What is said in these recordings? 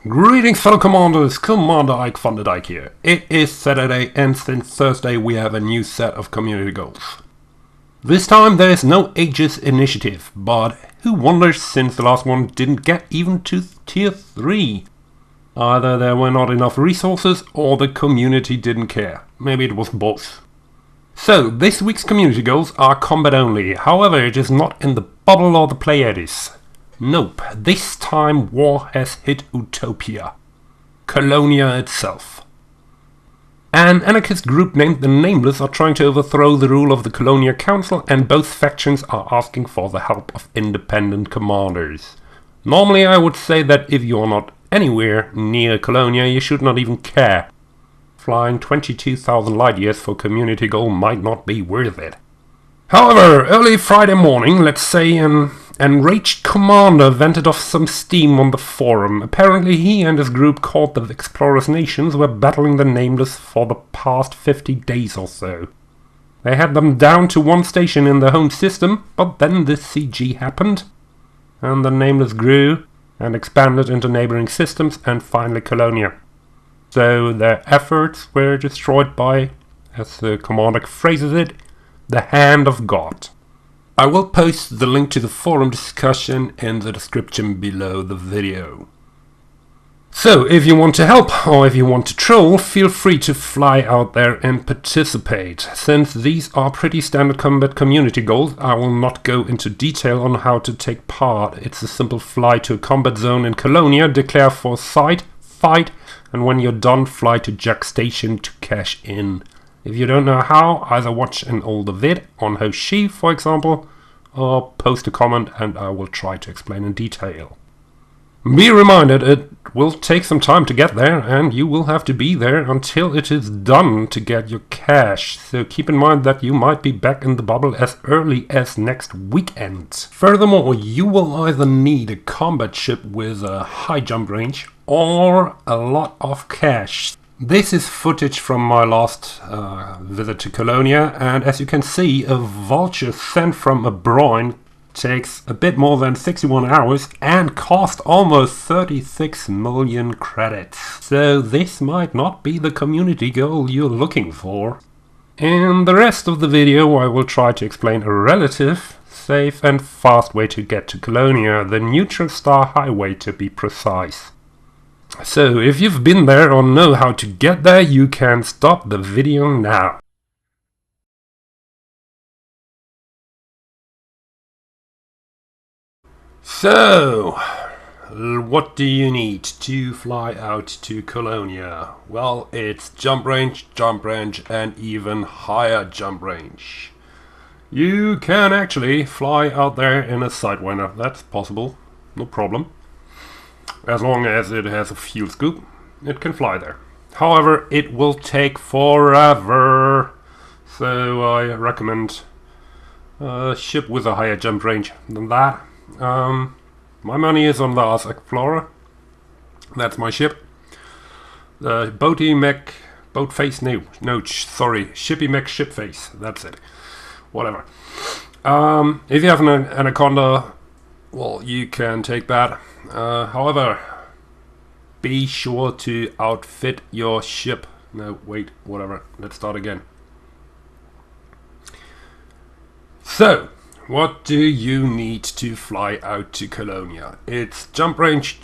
Greetings fellow commanders, Commander Ike van der Dyke here. It is Saturday and since Thursday we have a new set of community goals. This time there is no Aegis initiative, but who wonders since the last one didn't get even to tier 3. Either there were not enough resources or the community didn't care. Maybe it was both. So this week's community goals are combat only, however it is not in the bubble or the Pleiades. Nope, this time war has hit Utopia, Colonia itself. An anarchist group named the Nameless are trying to overthrow the rule of the Colonia Council, and both factions are asking for the help of independent commanders. Normally I would say that if you are not anywhere near Colonia you should not even care. Flying 22,000 light years for community goal might not be worth it. However, early Friday morning, let's say, an enraged commander vented off some steam on the forum. Apparently he and his group called the Explorers Nations were battling the Nameless for the past 50 days or so. They had them down to one station in their home system, but then this CG happened, and the Nameless grew and expanded into neighboring systems and finally Colonia. So their efforts were destroyed by, as the commander phrases it, the hand of God. I will post the link to the forum discussion in the description below the video. So, if you want to help or if you want to troll, feel free to fly out there and participate. Since these are pretty standard combat community goals, I will not go into detail on how to take part. It's a simple fly to a combat zone in Colonia, declare for sight, fight, and when you're done, fly to Jack Station to cash in. If you don't know how, either watch an older vid on Hoshi, for example, or post a comment and I will try to explain in detail. Be reminded it will take some time to get there and you will have to be there until it is done to get your cash, so keep in mind that you might be back in the bubble as early as next weekend. Furthermore, you will either need a combat ship with a high jump range or a lot of cash. This is footage from my last visit to Colonia, and as you can see, a vulture sent from a brine takes a bit more than 61 hours and cost almost 36 million credits. So this might not be the community goal you're looking for. In the rest of the video I will try to explain a relative, safe and fast way to get to Colonia, the Neutron Star Highway to be precise. So, if you've been there or know how to get there, you can stop the video now. So, what do you need to fly out to Colonia? Well, it's jump range, and even higher jump range. You can actually fly out there in a Sidewinder, that's possible, no problem. As long as it has a fuel scoop, it can fly there. However, it will take forever, so I recommend a ship with a higher jump range than that. My money is on the Ars Explorer. That's my ship. The Shippy Mech ship face. That's it. Whatever. If you have an Anaconda, well, you can take that. However, be sure to outfit your ship. No, wait, whatever. Let's start again. So, what do you need to fly out to Colonia? It's jump range,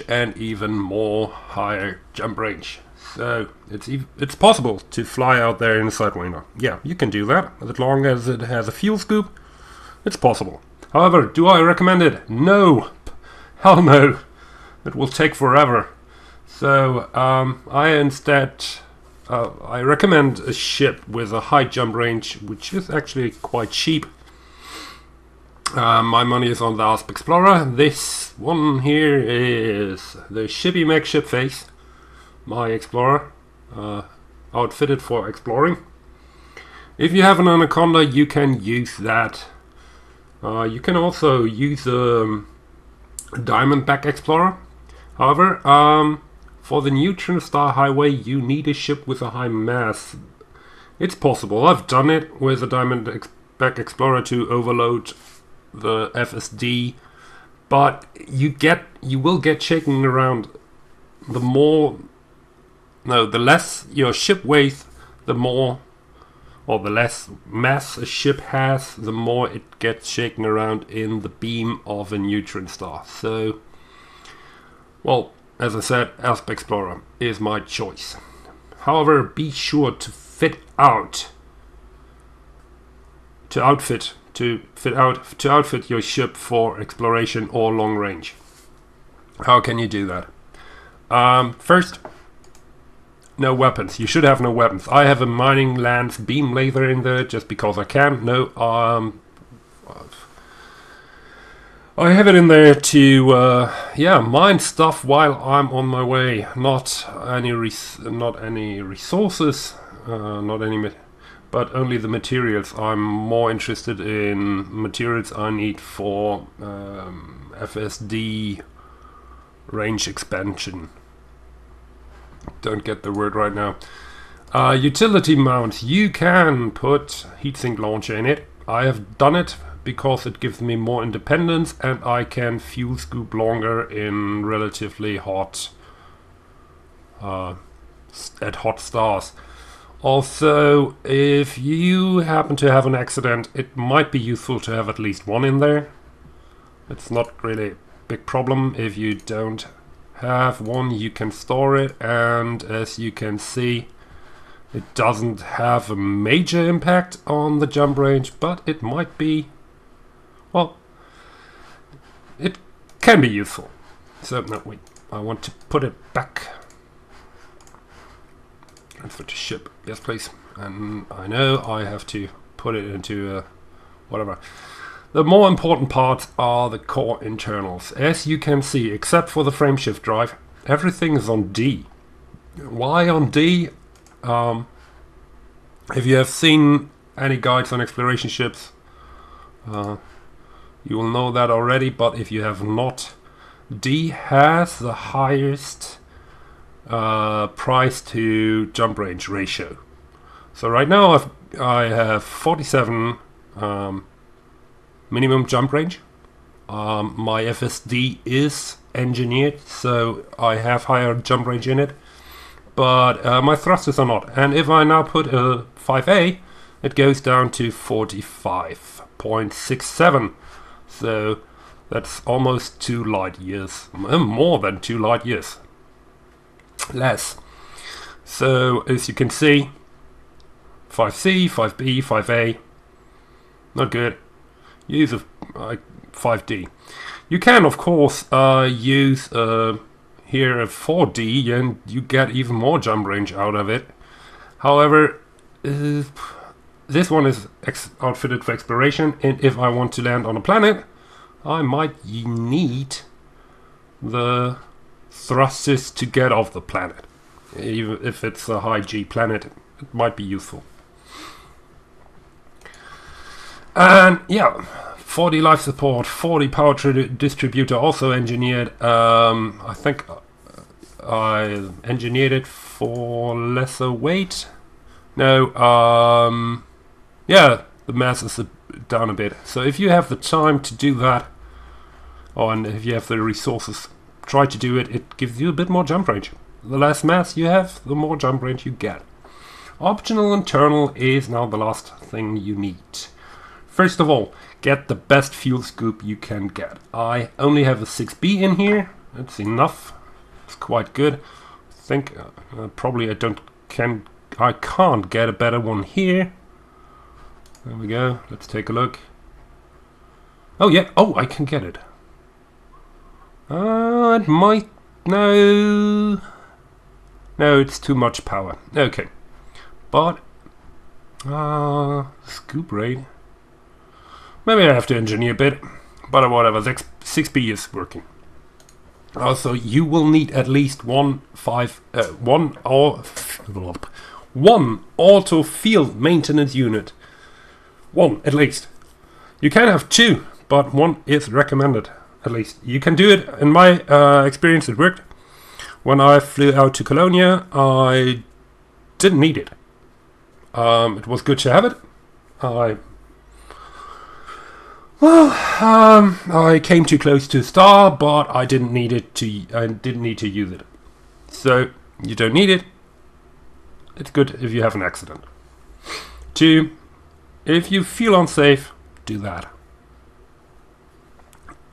and even more higher jump range. So, it's possible to fly out there in a Sidewinder. Yeah, you can do that, as long as it has a fuel scoop. It's possible. However, do I recommend it? No! Hell no! It will take forever. So, I recommend a ship with a high jump range, which is actually quite cheap. My money is on the Ars Explorer. This one here is the Shippy Mech ship face. My Explorer, outfitted for exploring. If you have an Anaconda, you can use that. You can also use a Diamondback Explorer. However, for the Neutron Star Highway, you need a ship with a high mass. It's possible. I've done it with a Diamondback Explorer to overload the FSD, but you will get shaken around the less your ship weighs, the more, or the less mass a ship has, the more it gets shaken around in the beam of a neutron star. So, well, as I said, Asp Explorer is my choice. However, be sure to outfit your ship for exploration or long range. How can you do that? First, no weapons. You should have no weapons. I have a mining lance beam laser in there just because I can. I have it in there to mine stuff while I'm on my way. Not any resources, but only the materials. I'm more interested in materials I need for FSD range expansion. Don't get the word right now. Utility mount. You can put heatsink launcher in it. I have done it because it gives me more independence and I can fuel scoop longer in relatively hot at hot stars. Also, if you happen to have an accident, it might be useful to have at least one in there. It's not really a big problem. If you don't have one, you can store it, and as you can see, it doesn't have a major impact on the jump range, but it might be, well, it can be useful. So, no, wait, I want to put it back. Transfer to ship, yes please. And I know I have to put it into whatever. The more important parts are the core internals. As you can see, except for the frameshift drive, everything is on D. Why on D? If you have seen any guides on exploration ships, you will know that already, but if you have not, D has the highest price to jump range ratio. So right now I have 47 minimum jump range. My FSD is engineered, so I have higher jump range in it, but my thrusters are not. And if I now put a 5A, it goes down to 45.67. So that's almost 2 light years, more than 2 light years. Less. So as you can see, 5C, 5B, 5A, not good. Use a 5D. You can of course use here a 4D and you get even more jump range out of it. However, this one is outfitted for exploration, and if I want to land on a planet, I might need the thrusters to get off the planet. Even if it's a high G planet, it might be useful. And yeah, 40 life support, 40 power distributor, also engineered. I think I engineered it for lesser weight. No, yeah, the mass is down a bit. So if you have the time to do that, and if you have the resources, try to do it. It gives you a bit more jump range. The less mass you have, the more jump range you get. Optional internal is now the last thing you need. First of all, get the best fuel scoop you can get. I only have a 6B in here. That's enough. It's quite good. I think probably I can't get a better one here. There we go. Let's take a look. Oh yeah. Oh, I can get it. It might... No, it's too much power. Okay. But... scoop rate. Maybe I have to engineer a bit. But whatever, 6B is working. Also, you will need at least one auto field maintenance unit. One, at least. You can have 2, but 1 is recommended. At least you can do it. In my experience, it worked. When I flew out to Colonia, I didn't need it. It was good to have it. I came too close to a star, but I didn't need it to. I didn't need to use it. So you don't need it. It's good if you have an accident. 2, if you feel unsafe, do that.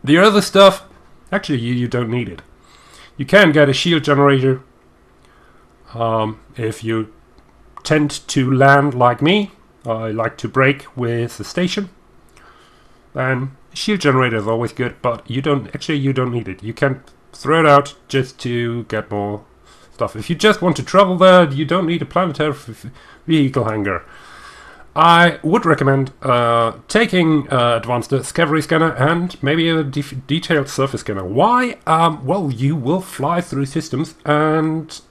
The other stuff, actually you don't need it. You can get a shield generator if you tend to land like me. I like to break with the station. Then a shield generator is always good, but you don't need it. You can throw it out just to get more stuff. If you just want to travel there, you don't need a planetary vehicle hangar. I would recommend taking advanced cavalry scanner and maybe a detailed surface scanner. Why? Well, you will fly through systems, and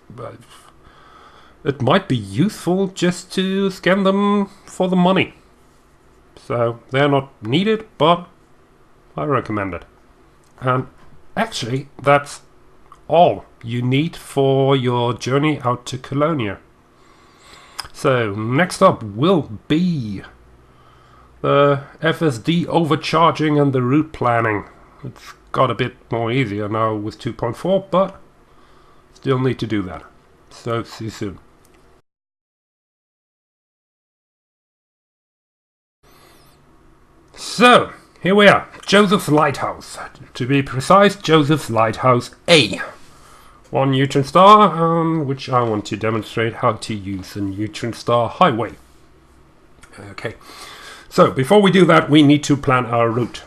it might be useful just to scan them for the money. So they're not needed, but I recommend it. And actually, that's all you need for your journey out to Colonia. So next up will be the FSD overcharging and the route planning. It's got a bit more easier now with 2.4, but still need to do that. So see you soon. So here we are, Joseph's Lighthouse. To be precise, Joseph's Lighthouse A. 1 Neutron Star, which I want to demonstrate how to use the Neutron Star Highway. Okay, so before we do that, we need to plan our route.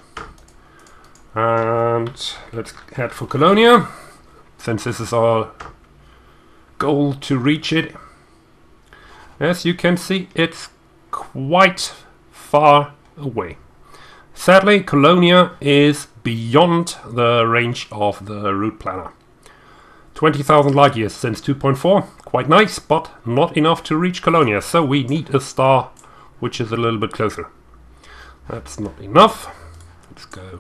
And let's head for Colonia, since this is our goal to reach it. As you can see, it's quite far away. Sadly, Colonia is beyond the range of the route planner. 20,000 light years since 2.4, quite nice, but not enough to reach Colonia, so we need a star which is a little bit closer. That's not enough. Let's go.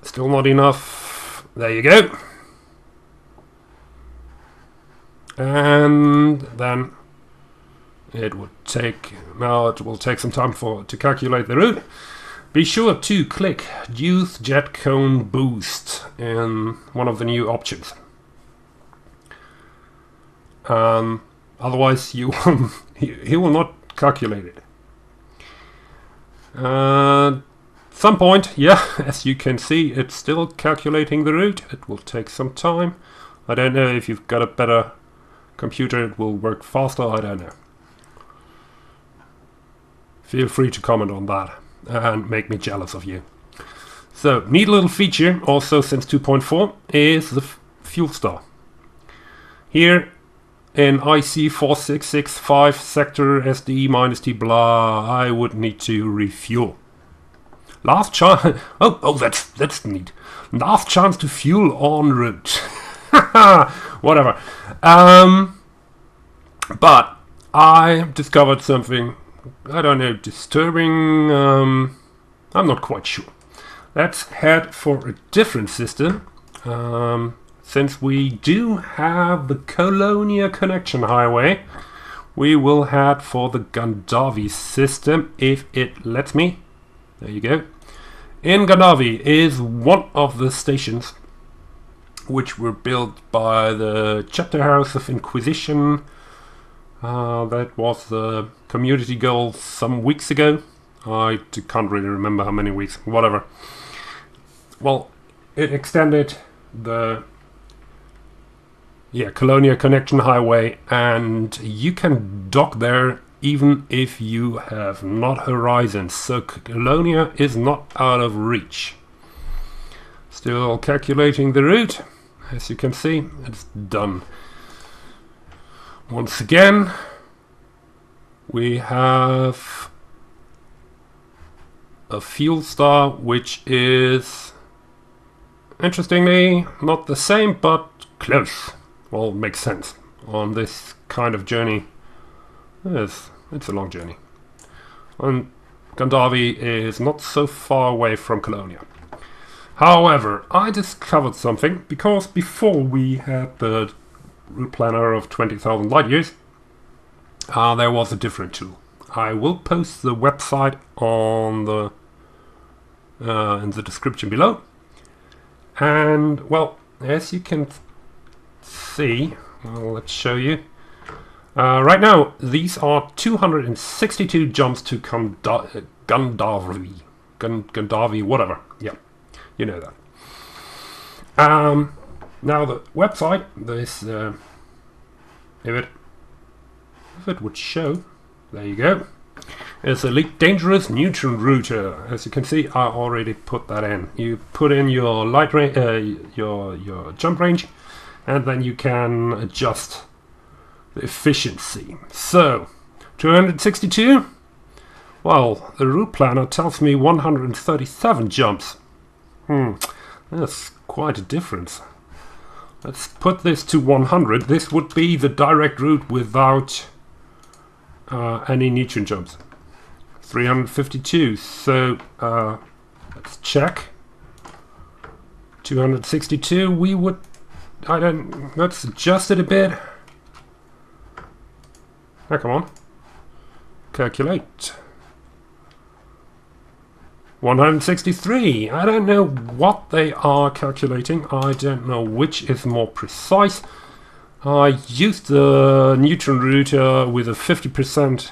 Still not enough. There you go. And then it will take some time to calculate the route. Be sure to click Use Jet Cone Boost in one of the new options. Otherwise, he will not calculate it. Some point, yeah, as you can see, it's still calculating the route. It will take some time. I don't know if you've got a better computer, it will work faster. I don't know. Feel free to comment on that and make me jealous of you. So, neat little feature, also since 2.4, is the fuel star. Here in IC 4665 sector SD-T blah, I would need to refuel. Last chance. Oh, that's neat. Last chance to fuel en route. Whatever. But I discovered something, I don't know, disturbing. I'm not quite sure. Let's head for a different system. Since we do have the Colonia Connection Highway, we will head for the Gandavi system if it lets me. There you go. In Gandavi is one of the stations which were built by the Chapter House of Inquisition. That was the community goal some weeks ago. I can't really remember how many weeks, whatever. Well, it extended the Colonia Connection Highway, and you can dock there even if you have not horizons, so Colonia is not out of reach. Still calculating the route. As you can see, it's done. Once again, we have a fuel star which is, interestingly, not the same but close. Well, makes sense on this kind of journey. It's a long journey. And Gandavi is not so far away from Colonia. However, I discovered something, because before we had the route planner of 20,000 light years, there was a different tool. I will post the website on the in the description below. And well, as you can see. Well, let's show you. Right now, these are 262 jumps to Gandharvi. Gandharvi, whatever. Yeah, you know that. Now the website, this, if it would show, there you go. It's Elite Dangerous Neutron Router. As you can see, I already put that in. You put in your light range, your jump range, and then you can adjust the efficiency. So, 262. Well, the route planner tells me 137 jumps. That's quite a difference. Let's put this to 100. This would be the direct route without any neutron jumps. 352. So let's check. 262. We would. Let's adjust it a bit. Oh, come on. Calculate. 163. I don't know what they are calculating. I don't know which is more precise. I used the Neutron router with a 50%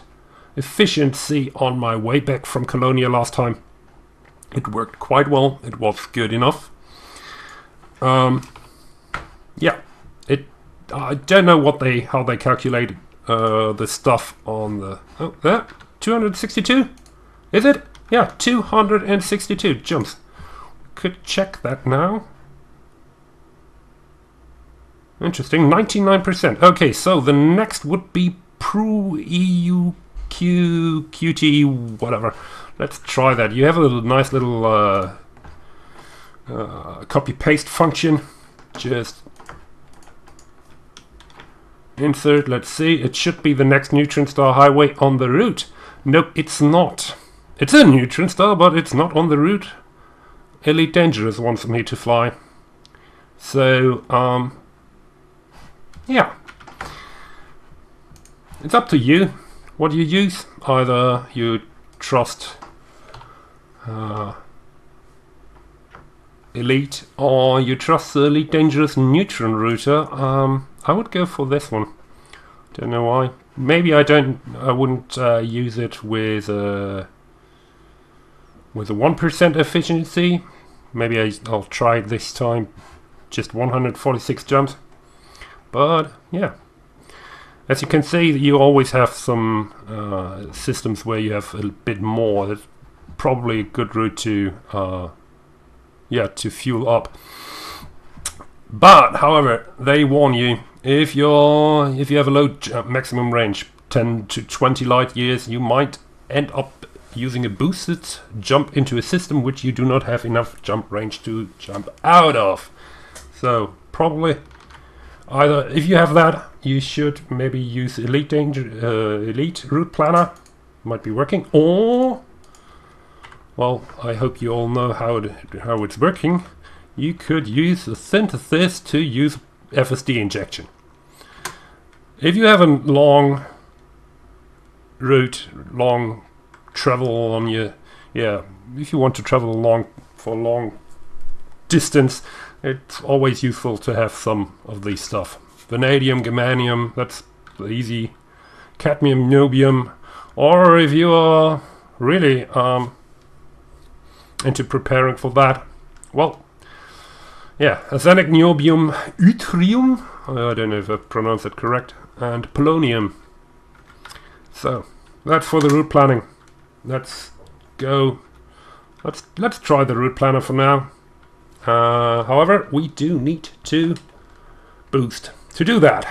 efficiency on my way back from Colonia last time. It worked quite well. It was good enough. Yeah. I don't know how they calculate the stuff on the. Oh, there. 262. Is it? Yeah, 262 jumps. Could check that now. Interesting, 99%. Okay, so the next would be EU QT whatever. Let's try that. You have a nice little copy paste function. Just insert. Let's see. It should be the next Neutron Star Highway on the route. Nope, it's not. It's a Neutron Star, but it's not on the route Elite Dangerous wants me to fly. So, yeah. It's up to you what you use. Either you trust Elite or you trust the Elite Dangerous Neutron router. I would go for this one. Don't know why. Maybe I wouldn't use it with a 1% efficiency. Maybe I'll try it this time. Just 146 jumps. But yeah, as you can see, you always have some systems where you have a bit more. That's probably a good route to fuel up. But however, they warn you, if you have a low maximum range, 10 to 20 light years, you might end up using a boosted jump into a system which you do not have enough jump range to jump out of. So probably either if you have that, you should maybe use Elite Route Planner, might be working, or, well, I hope you all know how it's working. You could use the synthesis to use FSD injection. If you have a long route, long travel on your, if you want to travel for a long distance, it's always useful to have some of these stuff. Vanadium, germanium, that's easy. Cadmium, niobium, or if you are really into preparing for that, well, yeah, arsenic, niobium, yttrium, I don't know if I pronounced it correct, and polonium. So that's for the route planning. Let's go. Let's try the route planner for now. However, we do need to boost. To do that,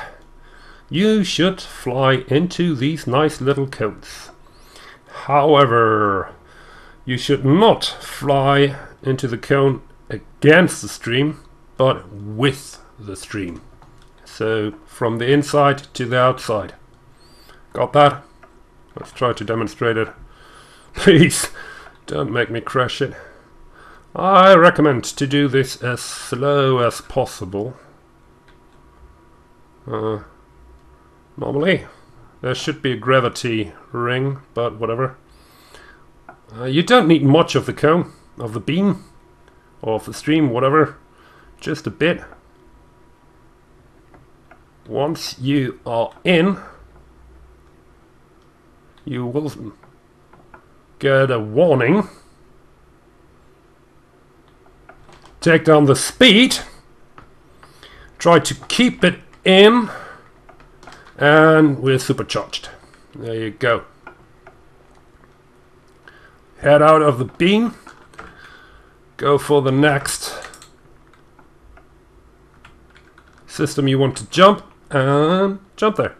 you should fly into these nice little cones. However, you should not fly into the cone against the stream, but with the stream. So from the inside to the outside. Got that? Let's try to demonstrate it. Please, don't make me crash it. I recommend to do this as slow as possible. Normally, there should be a gravity ring, but whatever. You don't need much of the cone, of the beam, or of the stream, whatever. Just a bit. Once you are in, you will get a warning. Take down the speed. Try to keep it in. And we're supercharged. There you go. Head out of the beam. Go for the next system you want to jump. And jump there.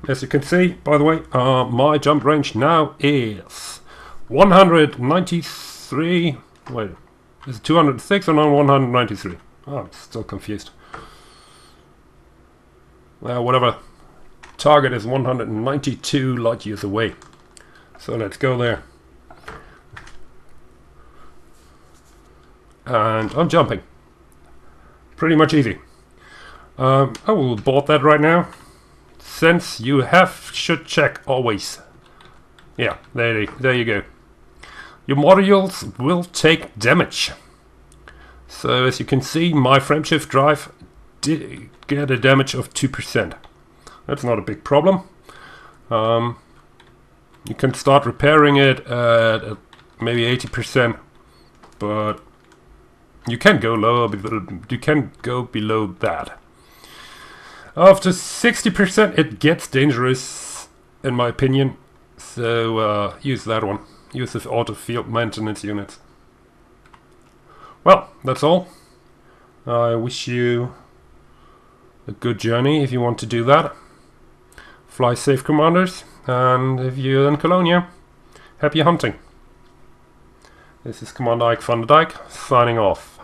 As you can see, by the way, my jump range now is 193. Wait, is it 206 or not 193? Oh, I'm still confused. Well, whatever. Target is 192 light years away. So let's go there. And I'm jumping. Pretty much easy. I will board that right now. Since you should check always. Yeah, there you go. Your modules will take damage. So as you can see, my frameshift drive did get a damage of 2%. That's not a big problem. You can start repairing it at maybe 80%, but you can go lower. You can go below that. After 60%, it gets dangerous, in my opinion. So use that one. Use the auto field maintenance units. Well, that's all. I wish you a good journey if you want to do that. Fly safe, commanders. And if you're in Colonia, happy hunting. This is Commander Ike van der Dijk, signing off.